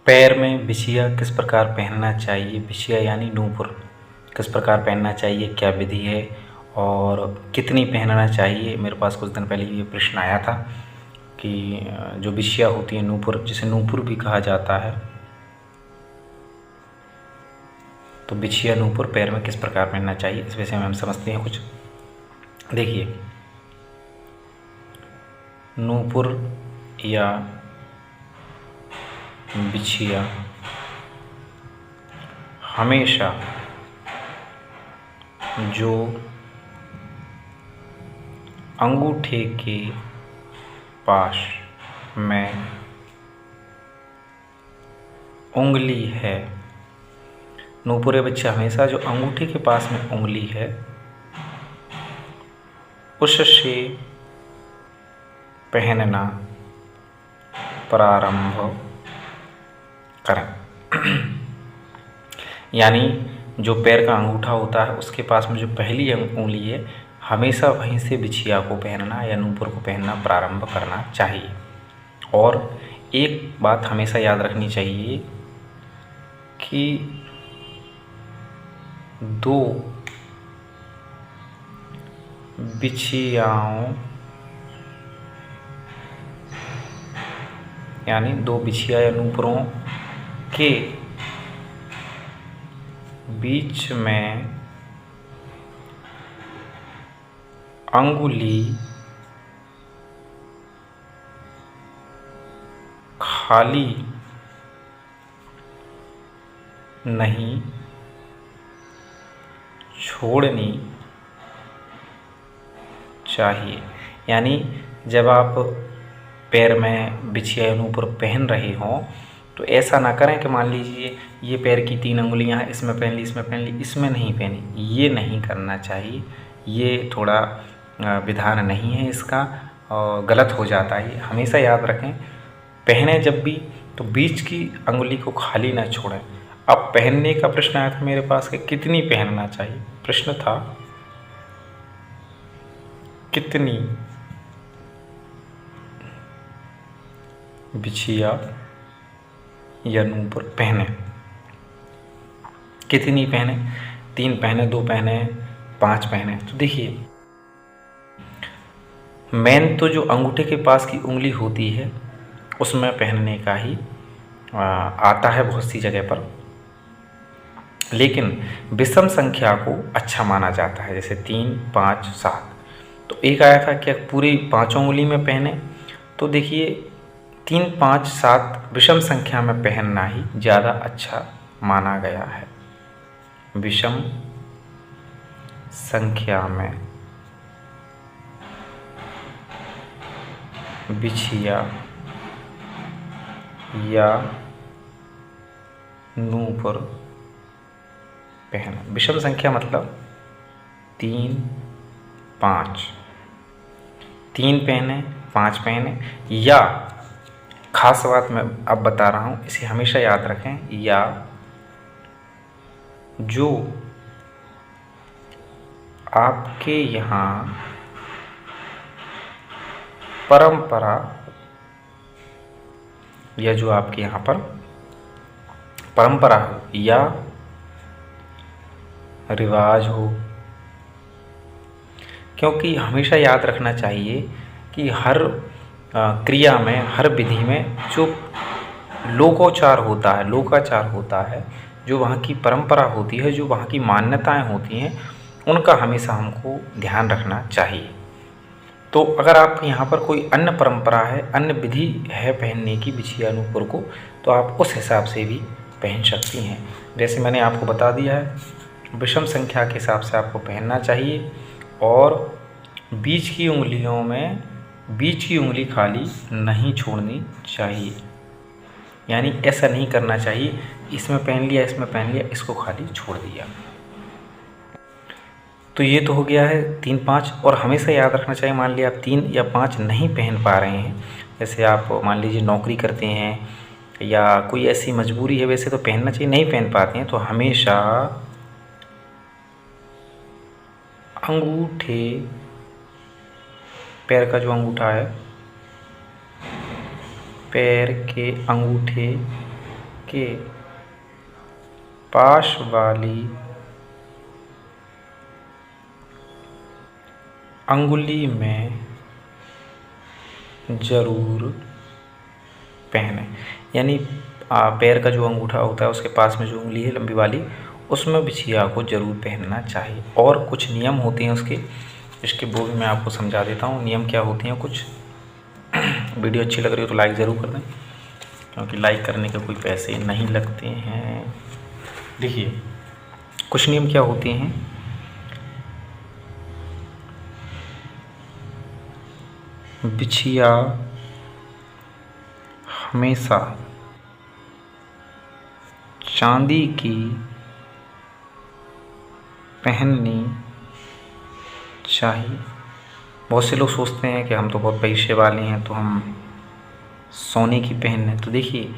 पैर में बिछिया किस प्रकार पहनना चाहिए। बिछिया यानी नूपुर किस प्रकार पहनना चाहिए, क्या विधि है और कितनी पहनना चाहिए। मेरे पास कुछ दिन पहले ये प्रश्न आया था कि जो बिछिया होती है नूपुर, जिसे नूपुर भी कहा जाता है, तो बिछिया नूपुर पैर में किस प्रकार पहनना चाहिए, इस विषय में हम समझते हैं कुछ। देखिए, नूपुर या बिछिया हमेशा जो अंगूठे के पास में उंगली है, नूपुर या बिछिया हमेशा जो अंगूठे के पास में उंगली है उससे पहनना प्रारंभ करें। यानी जो पैर का अंगूठा होता है उसके पास में जो पहली उंगली है, हमेशा वहीं से बिछिया को पहनना या नूपुर को पहनना प्रारंभ करना चाहिए। और एक बात हमेशा याद रखनी चाहिए कि दो बिछियाओं यानी दो बिछिया या नूपुरों के बीच में अंगुली खाली नहीं छोड़नी चाहिए। यानी जब आप पैर में बिछिया या नूपुर पहन रहे हों तो ऐसा ना करें कि मान लीजिए ये पैर की 3 अंगुलियां हैं, इसमें पहन ली, इसमें पहन ली, इसमें नहीं पहनी। ये नहीं करना चाहिए, ये थोड़ा विधान नहीं है इसका और गलत हो जाता है। ये हमेशा याद रखें, पहने जब भी तो बीच की अंगुली को खाली ना छोड़ें। अब पहनने का प्रश्न आया था मेरे पास कि कितनी पहनना चाहिए। प्रश्न था कितनी बिछिया या नूपुर पहने, कितनी पहने, 3 पहने, 2 पहने, 5 पहने। तो देखिए, मेन तो जो अंगूठे के पास की उंगली होती है उसमें पहनने का ही आता है बहुत सी जगह पर, लेकिन विषम संख्या को अच्छा माना जाता है, जैसे 3, 5, 7। तो एक आया था क्या पूरी 5 उंगली में पहने, तो देखिए 3, 5, 7 विषम संख्या में पहनना ही ज़्यादा अच्छा माना गया है। विषम संख्या में बिछिया या नूपुर पहना। विषम संख्या मतलब 3, 5, 3 पहने, 5 पहने, या खास बात मैं अब बता रहा हूँ, इसे हमेशा याद रखें, या जो आपके यहाँ परंपरा या जो आपके यहाँ पर परंपरा हो या रिवाज हो, क्योंकि हमेशा याद रखना चाहिए कि हर क्रिया में, हर विधि में जो लोकोच्चार होता है, जो वहाँ की परंपरा होती है, जो वहाँ की मान्यताएं होती हैं, उनका हमेशा हमको ध्यान रखना चाहिए। तो अगर आप यहाँ पर कोई अन्य परंपरा है, अन्य विधि है पहनने की बिछिया नूपुर को, तो आप उस हिसाब से भी पहन सकती हैं। जैसे मैंने आपको बता दिया है, विषम संख्या के हिसाब से आपको पहनना चाहिए और बीच की उंगलियों में बीच की उंगली खाली नहीं छोड़नी चाहिए। यानी ऐसा नहीं करना चाहिए इसमें पहन लिया, इसमें पहन लिया, इसको खाली छोड़ दिया। तो ये तो हो गया है 3, 5। और हमेशा याद रखना चाहिए, मान लिया आप 3 या 5 नहीं पहन पा रहे हैं, जैसे आप मान लीजिए नौकरी करते हैं या कोई ऐसी मजबूरी है, वैसे तो पहनना चाहिए, नहीं पहन पाते हैं, तो हमेशा अंगूठे, पैर का जो अंगूठा है, पैर के अंगूठे के पास वाली अंगुली में ज़रूर पहने। यानी पैर का जो अंगूठा होता है उसके पास में जो उंगली है लंबी वाली, उसमें बिछिया को ज़रूर पहनना चाहिए। और कुछ नियम होते हैं उसके, इसके वो भी मैं आपको समझा देता हूँ। नियम क्या होते हैं कुछ। वीडियो अच्छी लग रही हो तो लाइक ज़रूर कर दें, क्योंकि लाइक करने के कोई पैसे नहीं लगते हैं। देखिए कुछ नियम क्या होते हैं। बिछिया हमेशा चांदी की पहननी चाहिए। बहुत से लोग सोचते हैं कि हम तो बहुत पैसे वाले हैं तो हम सोने की पहन लें। तो देखिए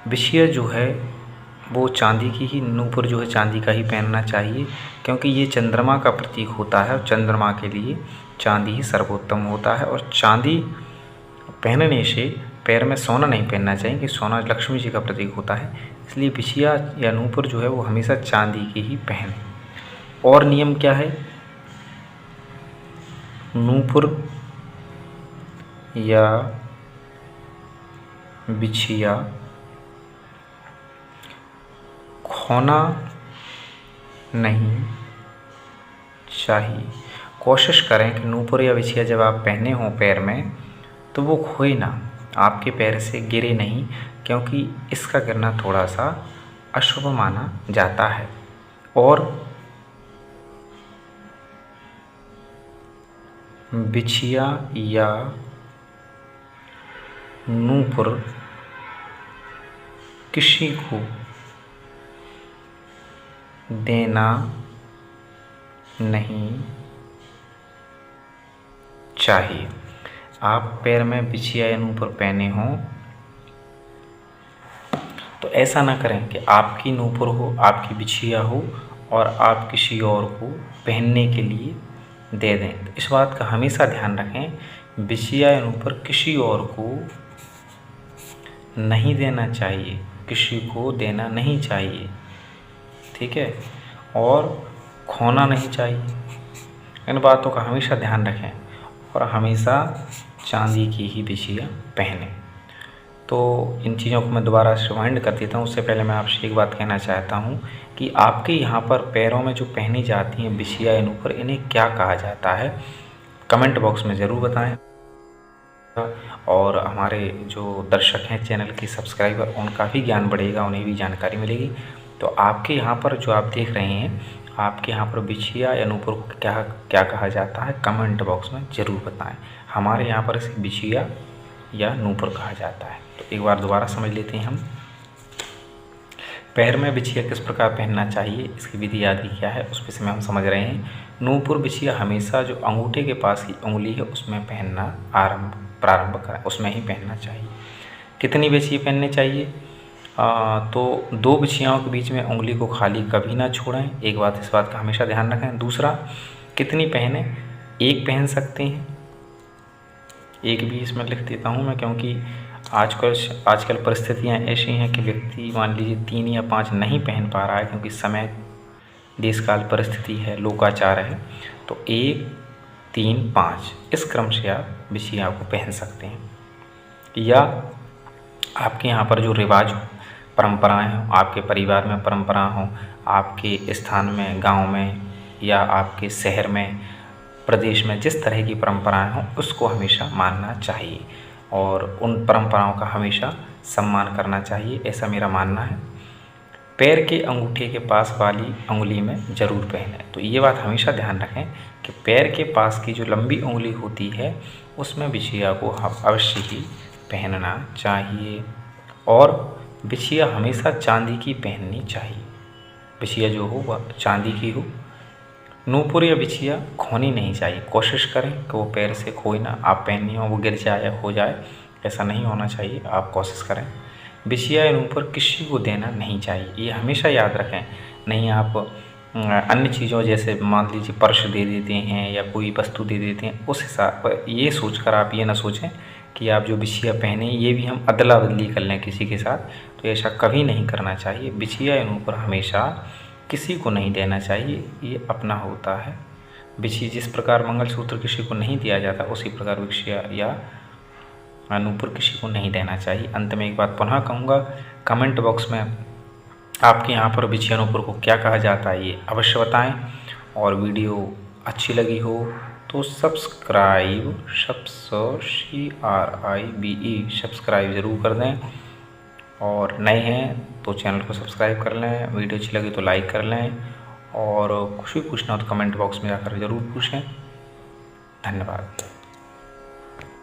बिछिया जो है वो चांदी की ही, नूपुर जो है चांदी का ही पहनना चाहिए, क्योंकि ये चंद्रमा का प्रतीक होता है और चंद्रमा के लिए चांदी ही सर्वोत्तम होता है। और चांदी पहनने से पैर में सोना नहीं पहनना चाहिए, कि सोना लक्ष्मी जी का प्रतीक होता है। इसलिए बिछिया या नूपुर जो है वो हमेशा चांदी की ही पहने। और नियम क्या है, नूपुर या बिछिया खोना नहीं चाहिए। कोशिश करें कि नूपुर या बिछिया जब आप पहने हों पैर में तो वो खोए ना, आपके पैर से गिरे नहीं, क्योंकि इसका गिरना थोड़ा सा अशुभ माना जाता है। और बिछिया या नूपुर किसी को देना नहीं चाहिए। आप पैर में बिछिया या नूपुर पहने हों तो ऐसा ना करें कि आपकी नूपुर हो, आपकी बिछिया हो और आप किसी और को पहनने के लिए दे दें। तो इस बात का हमेशा ध्यान रखें, बिछिया या नूपुर किसी और को नहीं देना चाहिए, किसी को देना नहीं चाहिए, ठीक है। और खोना नहीं चाहिए। इन बातों का हमेशा ध्यान रखें और हमेशा चांदी की ही बिछिया पहने। तो इन चीज़ों को मैं दोबारा रिमाइंड कर देता हूँ। उससे पहले मैं आपसे एक बात कहना चाहता हूँ कि आपके यहाँ पर पैरों में जो पहनी जाती हैं बिछिया या नूपुर, इन्हें क्या कहा जाता है, कमेंट बॉक्स में ज़रूर बताएं। और हमारे जो दर्शक हैं चैनल के सब्सक्राइबर, उनका भी ज्ञान बढ़ेगा, उन्हें भी जानकारी मिलेगी। तो आपके यहाँ पर जो आप देख रहे हैं, आपके यहाँ पर बिछिया या नूपुर को क्या क्या कहा जाता है, कमेंट बॉक्स में ज़रूर बताएं। हमारे यहाँ पर इसे बिछिया या नूपुर कहा जाता है। तो एक बार दोबारा समझ लेते हैं हम। पैर में बिछिया किस प्रकार पहनना चाहिए, इसकी विधि आदि क्या है, उस विषय में हम समझ रहे हैं। नूपुर बिछिया हमेशा जो अंगूठे के पास की उंगली है उसमें पहनना प्रारंभ करें, उसमें ही पहनना चाहिए। कितनी बिछिया पहनने चाहिए, तो 2 बिछियाओं के बीच में उंगली को खाली कभी ना छोड़ें। एक बात, इस बात का हमेशा ध्यान रखें। दूसरा, कितनी पहने, एक पहन सकते हैं, एक भी इसमें लिख देता हूँ मैं, क्योंकि आजकल परिस्थितियाँ ऐसी हैं कि व्यक्ति मान लीजिए 3 या 5 नहीं पहन पा रहा है, क्योंकि समय, देश काल परिस्थिति है, लोकाचार है। तो 1, 3, 5 इस क्रम से आप बिछिया को पहन सकते हैं। या आपके यहाँ पर जो रिवाज हो, परंपराएं हों, आपके परिवार में परंपरा हों, आपके स्थान में, गांव में या आपके शहर में, प्रदेश में जिस तरह की परंपराएं हों उसको हमेशा मानना चाहिए और उन परंपराओं का हमेशा सम्मान करना चाहिए, ऐसा मेरा मानना है। पैर के अंगूठे के पास वाली उंगली में ज़रूर पहने। तो ये बात हमेशा ध्यान रखें कि पैर के पास की जो लंबी उंगली होती है उसमें बिछिया को अवश्य ही पहनना चाहिए। और बिछिया हमेशा चांदी की पहननी चाहिए, बिछिया जो हो वह चांदी की हो। नूपुर या बिछिया खोनी नहीं चाहिए। कोशिश करें कि वो पैर से खोए ना, आप पहनी हो वो गिर जाए या हो जाए, ऐसा नहीं होना चाहिए, आप कोशिश करें। बिछिया या नूपुर किसी को देना नहीं चाहिए, ये हमेशा याद रखें। नहीं आप अन्य चीज़ों जैसे मान लीजिए पर्स दे देते हैं या कोई वस्तु दे देते हैं, उस हिसाब पर ये सोचकर आप ये ना सोचें कि आप जो बिछिया पहने ये भी हम अदला बदली कर लें किसी के साथ, तो ऐसा कभी नहीं करना चाहिए। बिछिया या नूपुर हमेशा किसी को नहीं देना चाहिए, ये अपना होता है। बिछिया जिस प्रकार मंगलसूत्र किसी को नहीं दिया जाता, उसी प्रकार बिछिया या नूपुर किसी को नहीं देना चाहिए। अंत में एक बात पुनः कहूँगा, कमेंट बॉक्स में आपके यहाँ पर बिछिया नूपुर को क्या कहा जाता है ये अवश्य बताएं। और वीडियो अच्छी लगी हो तो सब्सक्राइब सब्सक्राइब ज़रूर कर दें, और नए हैं तो चैनल को सब्सक्राइब कर लें। वीडियो अच्छी लगी तो लाइक कर लें, और कुछ भी पूछना हो तो कमेंट बॉक्स में आकर ज़रूर पूछें। धन्यवाद।